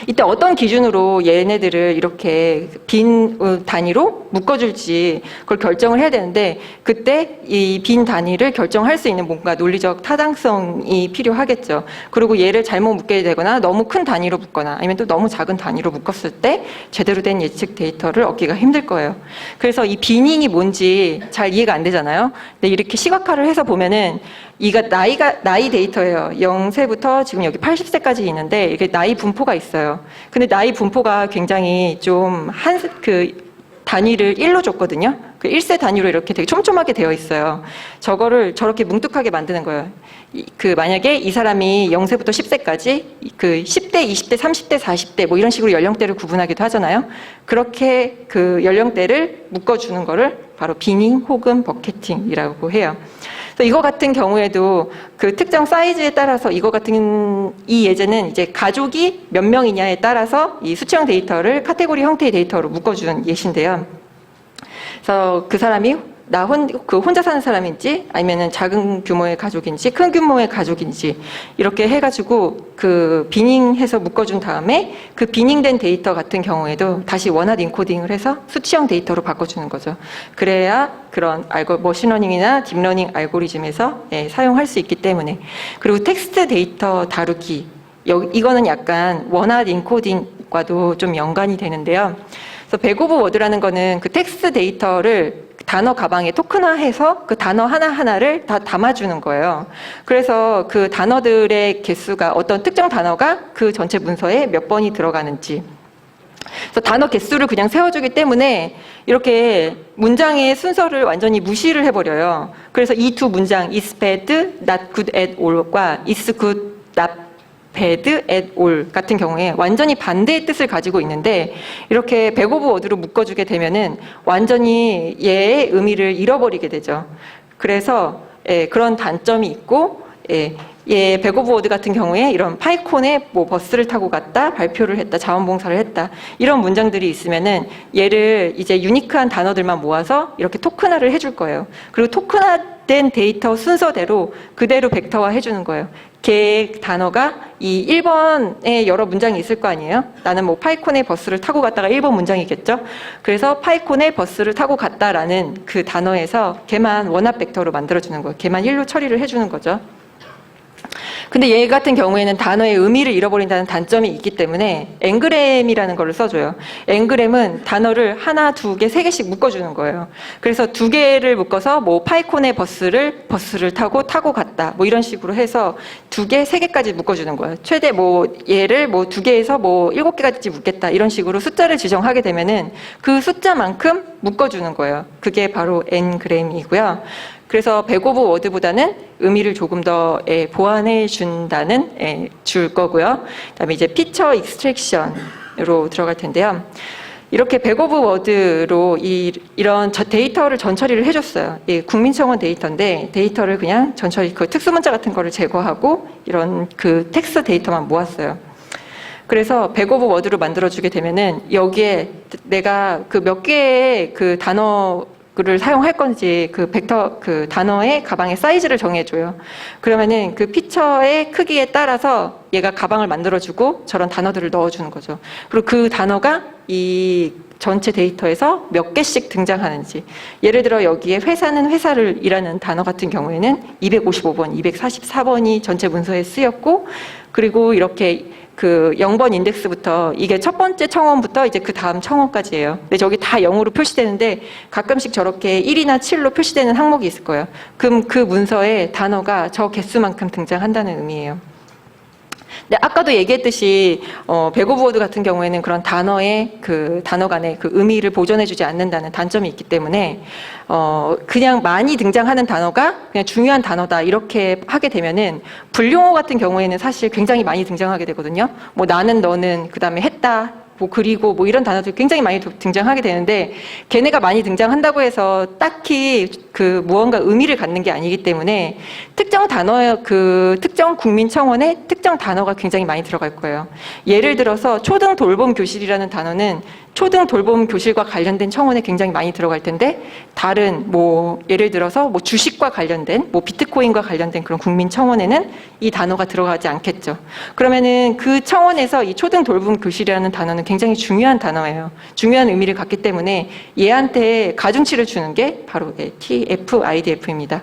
이때 어떤 기준으로 얘네들을 이렇게 빈 단위로 묶어줄지 그걸 결정을 해야 되는데, 그때 이 빈 단위를 결정할 수 있는 뭔가 논리적 타당성이 필요하겠죠. 그리고 얘를 잘못 묶게 되거나 너무 큰 단위로 묶거나 아니면 또 너무 작은 단위로 묶었을 때 제대로 된 예측 데이터를 얻기가 힘들 거예요. 그래서 이 비닝이 뭔지 잘 이해가 안 되잖아요. 근데 이렇게 시각화를 해서 보면은 이가 나이 데이터예요. 0세부터 지금 여기 80세까지 있는데 이게 나이 분포가 있어요. 근데 나이 분포가 굉장히 좀 단위를 1로 줬거든요. 그 1세 단위로 이렇게 되게 촘촘하게 되어 있어요. 저거를 저렇게 뭉툭하게 만드는 거예요. 만약에 이 사람이 0세부터 10세까지 그 10대, 20대, 30대, 40대 뭐 이런 식으로 연령대를 구분하기도 하잖아요. 그렇게 그 연령대를 묶어주는 거를 바로 비닝 혹은 버켓팅이라고 해요. 그래서 이거 같은 경우에도 그 특정 사이즈에 따라서 이 예제는 이제 가족이 몇 명이냐에 따라서 이 수치형 데이터를 카테고리 형태의 데이터로 묶어주는 예시인데요. 그래서 그 사람이 혼자 사는 사람인지 아니면은 작은 규모의 가족인지 큰 규모의 가족인지 이렇게 해가지고 그 비닝해서 묶어준 다음에 그 비닝된 데이터 같은 경우에도 다시 원핫 인코딩을 해서 수치형 데이터로 바꿔주는 거죠. 그래야 그런 머신러닝이나 딥러닝 알고리즘에서 사용할 수 있기 때문에. 그리고 텍스트 데이터 다루기, 이거는 약간 원핫 인코딩과도 좀 연관이 되는데요. 그래서 백 오브 워드라는 거는 그 텍스트 데이터를 단어 가방에 토큰화해서 그 단어 하나하나를 다 담아주는 거예요. 그래서 그 단어들의 개수가 어떤 특정 단어가 그 전체 문서에 몇 번이 들어가는지, 그래서 단어 개수를 그냥 세워주기 때문에 이렇게 문장의 순서를 완전히 무시를 해버려요. 그래서 이 두 문장 is bad, not good at all과 is good, not bad at all 같은 경우에 완전히 반대의 뜻을 가지고 있는데 이렇게 백 오브 워드로 묶어주게 되면은 완전히 얘의 의미를 잃어버리게 되죠. 그래서 그런 단점이 있고 백 오브 워드 같은 경우에 이런 파이콘에 뭐 버스를 타고 갔다, 발표를 했다, 자원봉사를 했다 이런 문장들이 있으면은 얘를 이제 유니크한 단어들만 모아서 이렇게 토큰화를 해줄 거예요. 그리고 토큰화된 데이터 순서대로 그대로 벡터화 해주는 거예요. 걔 단어가 이 1번에 여러 문장이 있을 거 아니에요? 나는 뭐 파이콘에 버스를 타고 갔다가 1번 문장이겠죠? 그래서 파이콘에 버스를 타고 갔다라는 그 단어에서 걔만 원합 벡터로 만들어주는 거예요. 걔만 1로 처리를 해주는 거죠. 근데 얘 같은 경우에는 단어의 의미를 잃어버린다는 단점이 있기 때문에 앵그램이라는 걸 써줘요. 앵그램은 단어를 하나, 두 개, 세 개씩 묶어주는 거예요. 그래서 두 개를 묶어서 뭐 파이콘의 버스를 타고 갔다 뭐 이런 식으로 해서 두 개, 세 개까지 묶어주는 거예요. 최대 뭐 얘를 뭐 두 개에서 뭐 7개까지 묶겠다 이런 식으로 숫자를 지정하게 되면은 그 숫자만큼 묶어주는 거예요. 그게 바로 앵그램이고요. 그래서 백 오브 워드보다는 의미를 조금 더 보완해 준다는 줄 거고요. 그다음에 이제 피처 익스트랙션으로 들어갈 텐데요. 이렇게 백 오브 워드로 이런 데이터를 전처리를 해줬어요. 국민청원 데이터인데 데이터를 그냥 전처리 그 특수문자 같은 거를 제거하고 이런 그 텍스트 데이터만 모았어요. 그래서 백 오브 워드로 만들어주게 되면은 여기에 내가 그 몇 개의 그 단어를 사용할 건지 그 벡터 그 단어의 가방의 사이즈를 정해줘요. 그러면은 그 피처의 크기에 따라서 얘가 가방을 만들어주고 저런 단어들을 넣어주는 거죠. 그리고 그 단어가 이 전체 데이터에서 몇 개씩 등장하는지. 예를 들어 여기에 회사는 회사를 이라는 단어 같은 경우에는 255번, 244번이 전체 문서에 쓰였고 그리고 이렇게 그 0번 인덱스부터 이게 첫 번째 청원부터 이제 그 다음 청원까지예요. 근데 저기 다 0으로 표시되는데 가끔씩 저렇게 1이나 7로 표시되는 항목이 있을 거예요. 그럼 그 문서에 단어가 저 개수만큼 등장한다는 의미예요. 근데 아까도 얘기했듯이 백 오브 워드 같은 경우에는 그런 단어의 그 단어 간의 그 의미를 보존해주지 않는다는 단점이 있기 때문에 그냥 많이 등장하는 단어가 그냥 중요한 단어다 이렇게 하게 되면은 분용어 같은 경우에는 사실 굉장히 많이 등장하게 되거든요. 뭐 나는, 너는, 그 다음에 했다. 뭐 그리고 뭐 이런 단어들이 굉장히 많이 등장하게 되는데 걔네가 많이 등장한다고 해서 딱히 그 무언가 의미를 갖는 게 아니기 때문에 특정 단어의 그 특정 국민청원에 특정 단어가 굉장히 많이 들어갈 거예요. 예를 들어서 초등 돌봄 교실이라는 단어는 초등 돌봄 교실과 관련된 청원에 굉장히 많이 들어갈 텐데 다른 뭐 예를 들어서 뭐 주식과 관련된 뭐 비트코인과 관련된 그런 국민 청원에는 이 단어가 들어가지 않겠죠. 그러면은 그 청원에서 이 초등 돌봄 교실이라는 단어는 굉장히 중요한 단어예요. 중요한 의미를 갖기 때문에 얘한테 가중치를 주는 게 바로 TF-IDF입니다.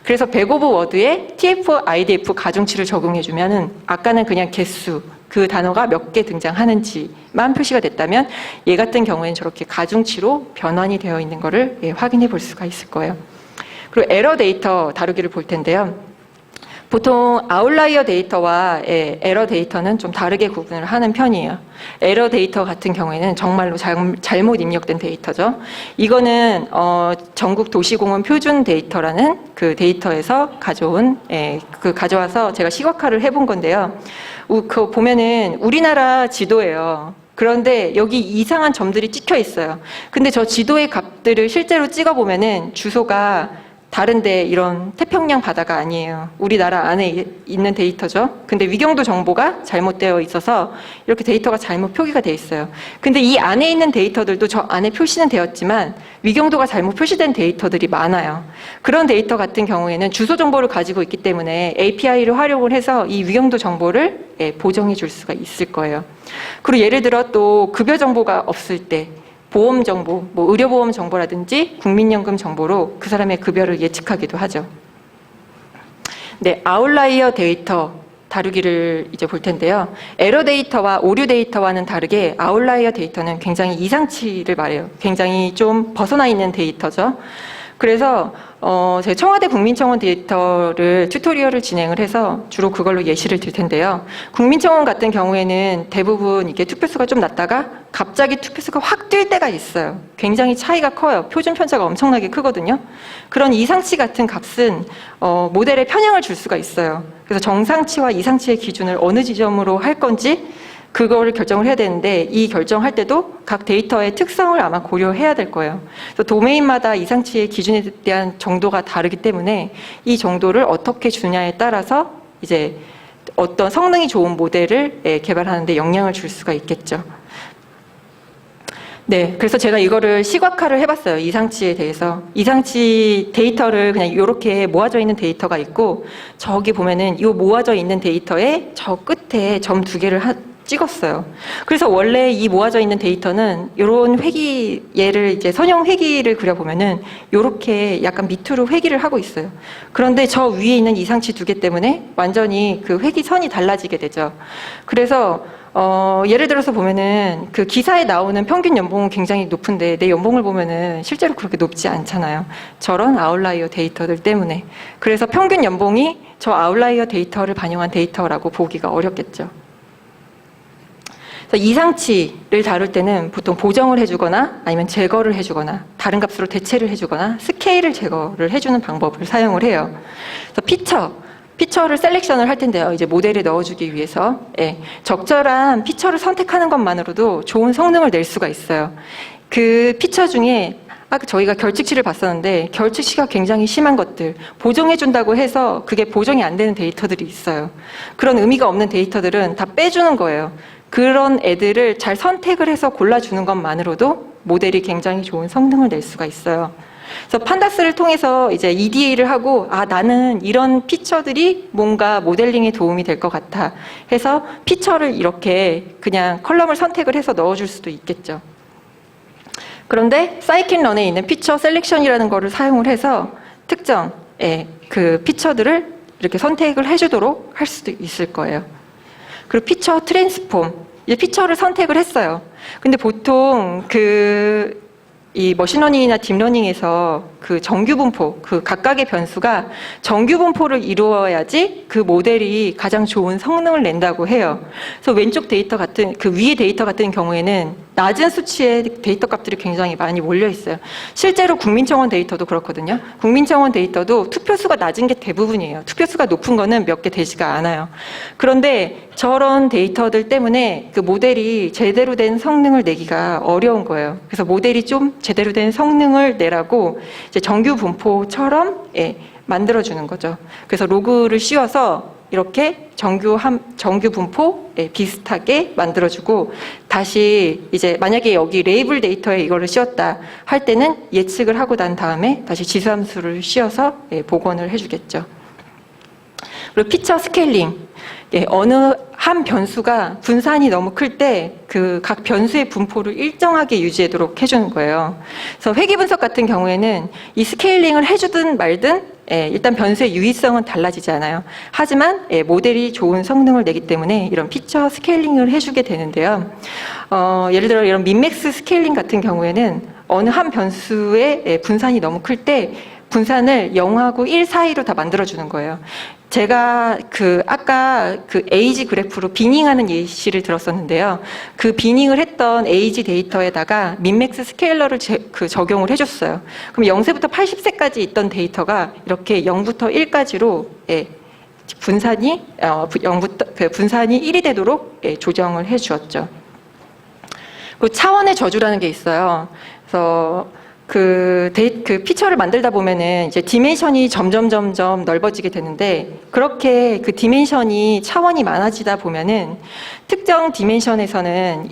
그래서 백 오브 워드에 TF-IDF 가중치를 적용해주면은 아까는 그냥 개수 그 단어가 몇 개 등장하는지만 표시가 됐다면 얘 같은 경우에는 저렇게 가중치로 변환이 되어 있는 것을 확인해 볼 수가 있을 거예요. 그리고 에러 데이터 다루기를 볼 텐데요. 보통 아웃라이어 데이터와 에러 데이터는 좀 다르게 구분을 하는 편이에요. 에러 데이터 같은 경우에는 정말로 잘못 입력된 데이터죠. 이거는 전국 도시공원 표준 데이터라는 그 데이터에서 가져와서 제가 시각화를 해본 건데요. 그거 보면은 우리나라 지도예요. 그런데 여기 이상한 점들이 찍혀 있어요. 근데 저 지도의 값들을 실제로 찍어 보면은 주소가 다른데 이런 태평양 바다가 아니에요. 우리나라 안에 있는 데이터죠. 근데 위경도 정보가 잘못되어 있어서 이렇게 데이터가 잘못 표기가 돼 있어요. 근데 이 안에 있는 데이터들도 저 안에 표시는 되었지만 위경도가 잘못 표시된 데이터들이 많아요. 그런 데이터 같은 경우에는 주소 정보를 가지고 있기 때문에 API를 활용을 해서 이 위경도 정보를 보정해 줄 수가 있을 거예요. 그리고 예를 들어 또 급여 정보가 없을 때 보험 정보, 뭐 의료보험 정보라든지 국민연금 정보로 그 사람의 급여를 예측하기도 하죠. 네, 아웃라이어 데이터 다루기를 이제 볼 텐데요. 에러 데이터와 오류 데이터와는 다르게 아웃라이어 데이터는 굉장히 이상치를 말해요. 굉장히 좀 벗어나 있는 데이터죠. 그래서 제가 청와대 국민청원 데이터를 튜토리얼을 진행을 해서 주로 그걸로 예시를 들 텐데요. 국민청원 같은 경우에는 대부분 이게 투표수가 좀 낮다가 갑자기 투표수가 확 뛸 때가 있어요. 굉장히 차이가 커요. 표준 편차가 엄청나게 크거든요. 그런 이상치 같은 값은 모델에 편향을 줄 수가 있어요. 그래서 정상치와 이상치의 기준을 어느 지점으로 할 건지 그거를 결정을 해야 되는데 이 결정할 때도 각 데이터의 특성을 아마 고려해야 될 거예요. 그래서 도메인마다 이상치의 기준에 대한 정도가 다르기 때문에 이 정도를 어떻게 주냐에 따라서 이제 어떤 성능이 좋은 모델을 개발하는 데 영향을 줄 수가 있겠죠. 네, 그래서 제가 이거를 시각화를 해봤어요. 이상치에 대해서. 이상치 데이터를 그냥 이렇게 모아져 있는 데이터가 있고 저기 보면은 이 모아져 있는 데이터에 저 끝에 점 2개를 찍었어요. 그래서 원래 이 모아져 있는 데이터는 이런 회기, 얘를 이제 선형 회기를 그려보면은 이렇게 약간 밑으로 회기를 하고 있어요. 그런데 저 위에 있는 이상치 2개 때문에 완전히 그 회기선이 달라지게 되죠. 그래서 예를 들어서 보면은 그 기사에 나오는 평균 연봉은 굉장히 높은데 내 연봉을 보면은 실제로 그렇게 높지 않잖아요. 저런 아웃라이어 데이터들 때문에. 그래서 평균 연봉이 저 아웃라이어 데이터를 반영한 데이터라고 보기가 어렵겠죠. 그래서 이상치를 다룰 때는 보통 보정을 해주거나 아니면 제거를 해주거나 다른 값으로 대체를 해주거나 스케일을 제거를 해주는 방법을 사용을 해요. 그래서 피처를 셀렉션을 할 텐데요. 이제 모델에 넣어주기 위해서 적절한 피처를 선택하는 것만으로도 좋은 성능을 낼 수가 있어요. 그 피처 중에 아까 저희가 결측치를 봤었는데 결측치가 굉장히 심한 것들 보정해준다고 해서 그게 보정이 안 되는 데이터들이 있어요. 그런 의미가 없는 데이터들은 다 빼주는 거예요. 그런 애들을 잘 선택을 해서 골라주는 것만으로도 모델이 굉장히 좋은 성능을 낼 수가 있어요. 그래서 판다스를 통해서 이제 EDA를 하고 나는 이런 피처들이 뭔가 모델링에 도움이 될 것 같아 해서 피처를 이렇게 그냥 컬럼을 선택을 해서 넣어줄 수도 있겠죠. 그런데 사이킨런에 있는 피처 셀렉션이라는 거를 사용을 해서 특정 그 피처들을 이렇게 선택을 해주도록 할 수도 있을 거예요. 그리고 피처 트랜스폼, 이제 피처를 선택을 했어요. 근데 보통 이 머신러닝이나 딥러닝에서 그 정규분포, 그 각각의 변수가 정규분포를 이루어야지 그 모델이 가장 좋은 성능을 낸다고 해요. 그래서 왼쪽 데이터 같은, 그 위의 데이터 같은 경우에는 낮은 수치의 데이터 값들이 굉장히 많이 몰려 있어요. 실제로 국민청원 데이터도 그렇거든요. 국민청원 데이터도 투표수가 낮은 게 대부분이에요. 투표수가 높은 거는 몇 개 되지가 않아요. 그런데 저런 데이터들 때문에 그 모델이 제대로 된 성능을 내기가 어려운 거예요. 그래서 모델이 좀 제대로 된 성능을 내라고 이제 정규 분포처럼 만들어주는 거죠. 그래서 로그를 씌워서 이렇게 정규 분포 비슷하게 만들어주고 다시 이제 만약에 여기 레이블 데이터에 이거를 씌웠다 할 때는 예측을 하고 난 다음에 다시 지수함수를 씌워서 복원을 해주겠죠. 그리고 피처 스케일링. 어느 한 변수가 분산이 너무 클 때 그 각 변수의 분포를 일정하게 유지하도록 해주는 거예요. 그래서 회귀 분석 같은 경우에는 이 스케일링을 해주든 말든 일단 변수의 유의성은 달라지지 않아요. 하지만 모델이 좋은 성능을 내기 때문에 이런 피처 스케일링을 해주게 되는데요. 예를 들어 이런 민맥스 스케일링 같은 경우에는 어느 한 변수의 분산이 너무 클 때 분산을 0하고 1 사이로 다 만들어주는 거예요. 제가 아까 에이지 그래프로 비닝하는 예시를 들었었는데요. 그 비닝을 했던 에이지 데이터에다가 민맥스 스케일러를 적용을 해줬어요. 그럼 0세부터 80세까지 있던 데이터가 이렇게 0부터 1까지로 분산이 1이 되도록 조정을 해주었죠. 그리고 차원의 저주라는 게 있어요. 그래서 그 피처를 만들다 보면은 이제 디멘션이 점점 넓어지게 되는데 그렇게 그 디멘션이 차원이 많아지다 보면은 특정 디멘션에서는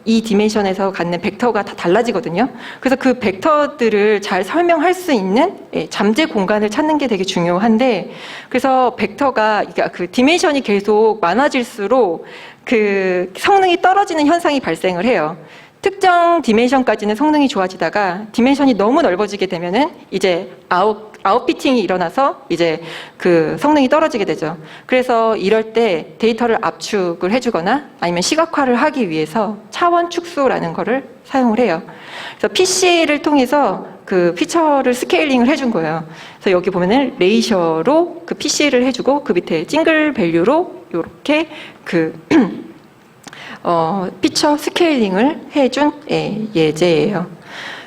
이 디멘션에서 갖는 벡터가 다 달라지거든요. 그래서 그 벡터들을 잘 설명할 수 있는 잠재 공간을 찾는 게 되게 중요한데 그래서 벡터가 그 디멘션이 계속 많아질수록 그 성능이 떨어지는 현상이 발생을 해요. 특정 디멘션까지는 성능이 좋아지다가 디멘션이 너무 넓어지게 되면은 이제 아웃피팅이 일어나서 이제 그 성능이 떨어지게 되죠. 그래서 이럴 때 데이터를 압축을 해주거나 아니면 시각화를 하기 위해서 차원 축소라는 거를 사용을 해요. 그래서 PC를 통해서 그 피처를 스케일링을 해준 거예요. 그래서 여기 보면은 레이셔로 그 PC를 해주고 그 밑에 징글 밸류로 이렇게 그 피처 스케일링을 해준 예제예요.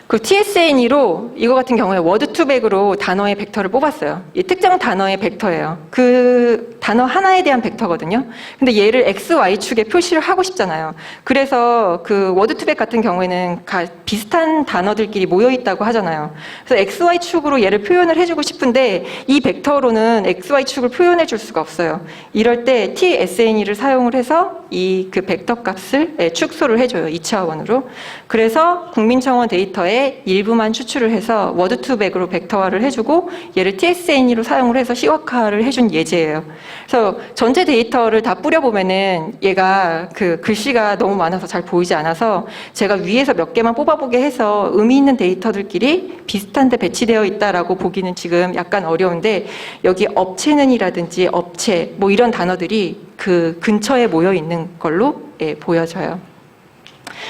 그 TSNE로 이거 같은 경우에 워드2백으로 단어의 벡터를 뽑았어요. 이 특정 단어의 벡터예요. 그 단어 하나에 대한 벡터거든요. 근데 얘를 X, Y축에 표시를 하고 싶잖아요. 그래서 그 워드2백 같은 경우에는 비슷한 단어들끼리 모여 있다고 하잖아요. 그래서 X, Y축으로 얘를 표현을 해주고 싶은데 이 벡터로는 X, Y축을 표현해 줄 수가 없어요. 이럴 때 TSNE를 사용을 해서 이 그 벡터 값을 축소를 해줘요. 2차원으로. 그래서 국민청원 데이터의 일부만 추출을 해서 워드2백으로 벡터화를 해주고 얘를 TSNE로 사용을 해서 시각화를 해준 예제예요. 그래서 전체 데이터를 다 뿌려보면은 얘가 그 글씨가 너무 많아서 잘 보이지 않아서 제가 위에서 몇 개만 뽑아보게 해서 의미 있는 데이터들끼리 비슷한데 배치되어 있다라고 보기는 지금 약간 어려운데 여기 업체는이라든지 업체 뭐 이런 단어들이 그 근처에 모여 있는 걸로 보여져요.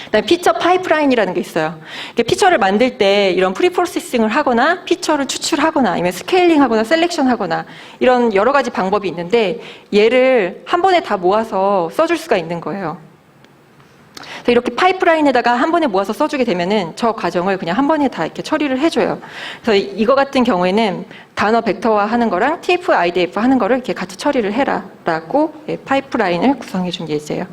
그다음에 피처 파이프라인이라는 게 있어요. 피처를 만들 때 이런 프리프로세싱을 하거나 피처를 추출하거나 아니면 스케일링하거나 셀렉션하거나 이런 여러 가지 방법이 있는데 얘를 한 번에 다 모아서 써줄 수가 있는 거예요. 그래서 이렇게 파이프라인에다가 한 번에 모아서 써주게 되면은 저 과정을 그냥 한 번에 다 이렇게 처리를 해줘요. 그래서 이거 같은 경우에는 단어 벡터화 하는 거랑 TF, IDF 하는 거를 이렇게 같이 처리를 해라라고 파이프라인을 구성해준 예제예요.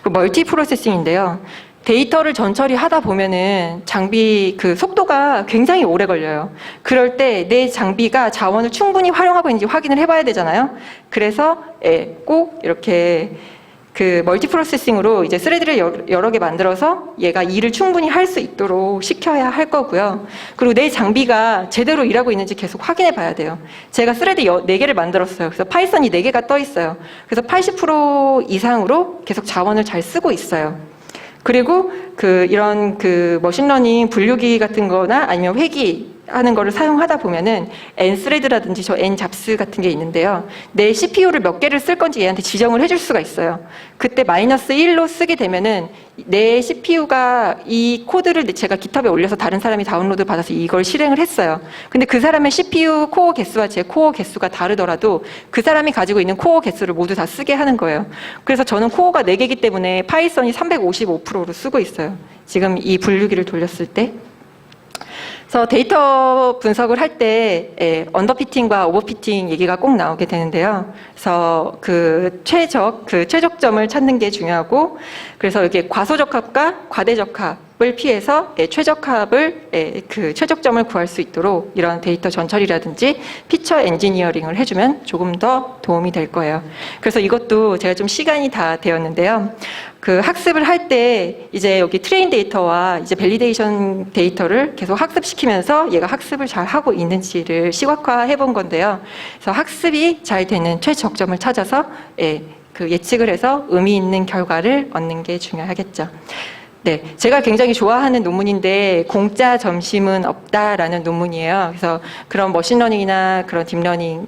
그 멀티 프로세싱인데요. 데이터를 전처리 하다 보면은 장비 그 속도가 굉장히 오래 걸려요. 그럴 때 내 장비가 자원을 충분히 활용하고 있는지 확인을 해봐야 되잖아요. 그래서 꼭 이렇게 그 멀티 프로세싱으로 이제 스레드를 여러 개 만들어서 얘가 일을 충분히 할 수 있도록 시켜야 할 거고요. 그리고 내 장비가 제대로 일하고 있는지 계속 확인해 봐야 돼요. 제가 스레드 4개를 만들었어요. 그래서 파이썬이 4개가 떠 있어요. 그래서 80% 이상으로 계속 자원을 잘 쓰고 있어요. 그리고 이런 머신러닝 분류기 같은 거나 아니면 회기 하는 거를 사용하다 보면은 nthread라든지 저 n잡스 같은 게 있는데요. 내 CPU를 몇 개를 쓸 건지 얘한테 지정을 해줄 수가 있어요. 그때 -1로 쓰게 되면은 내 CPU가 이 코드를 제가 깃허브에 올려서 다른 사람이 다운로드 받아서 이걸 실행을 했어요. 근데 그 사람의 CPU 코어 개수와 제 코어 개수가 다르더라도 그 사람이 가지고 있는 코어 개수를 모두 다 쓰게 하는 거예요. 그래서 저는 코어가 4개이기 때문에 파이썬이 355%로 쓰고 있어요. 지금 이 분류기를 돌렸을 때. 그래서 데이터 분석을 할 때 언더피팅과 오버피팅 얘기가 꼭 나오게 되는데요. 그래서 최적점을 찾는 게 중요하고, 그래서 이렇게 과소적합과 과대적합을 피해서 최적합을 최적점을 구할 수 있도록 이런 데이터 전처리라든지 피처 엔지니어링을 해주면 조금 더 도움이 될 거예요. 그래서 이것도 제가 좀 시간이 다 되었는데요. 그 학습을 할 때 이제 여기 트레인 데이터와 이제 밸리데이션 데이터를 계속 학습시키면서 얘가 학습을 잘 하고 있는지를 시각화해 본 건데요. 그래서 학습이 잘 되는 최적점을 찾아서 예측을 해서 의미 있는 결과를 얻는 게 중요하겠죠. 네, 제가 굉장히 좋아하는 논문인데 공짜 점심은 없다라는 논문이에요. 그래서 그런 머신러닝이나 그런 딥러닝을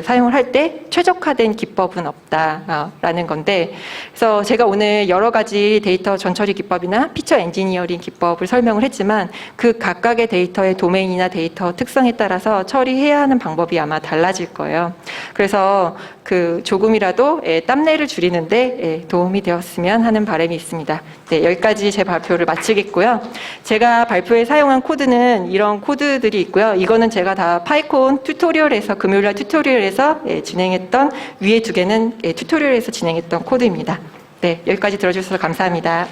사용을 할 때 최적화된 기법은 없다라는 건데, 그래서 제가 오늘 여러 가지 데이터 전처리 기법이나 피처 엔지니어링 기법을 설명을 했지만 그 각각의 데이터의 도메인이나 데이터 특성에 따라서 처리해야 하는 방법이 아마 달라질 거예요. 그래서 조금이라도 땀내를 줄이는데 도움이 되었으면 하는 바람이 있습니다. 네, 여기까지 제 발표를 마치겠고요. 제가 발표에 사용한 코드는 이런 코드들이 있고요. 이거는 제가 다 파이콘 튜토리얼에서 금요일날 튜토리얼에서 진행했던, 위에 2개는 튜토리얼에서 진행했던 코드입니다. 네, 여기까지 들어주셔서 감사합니다.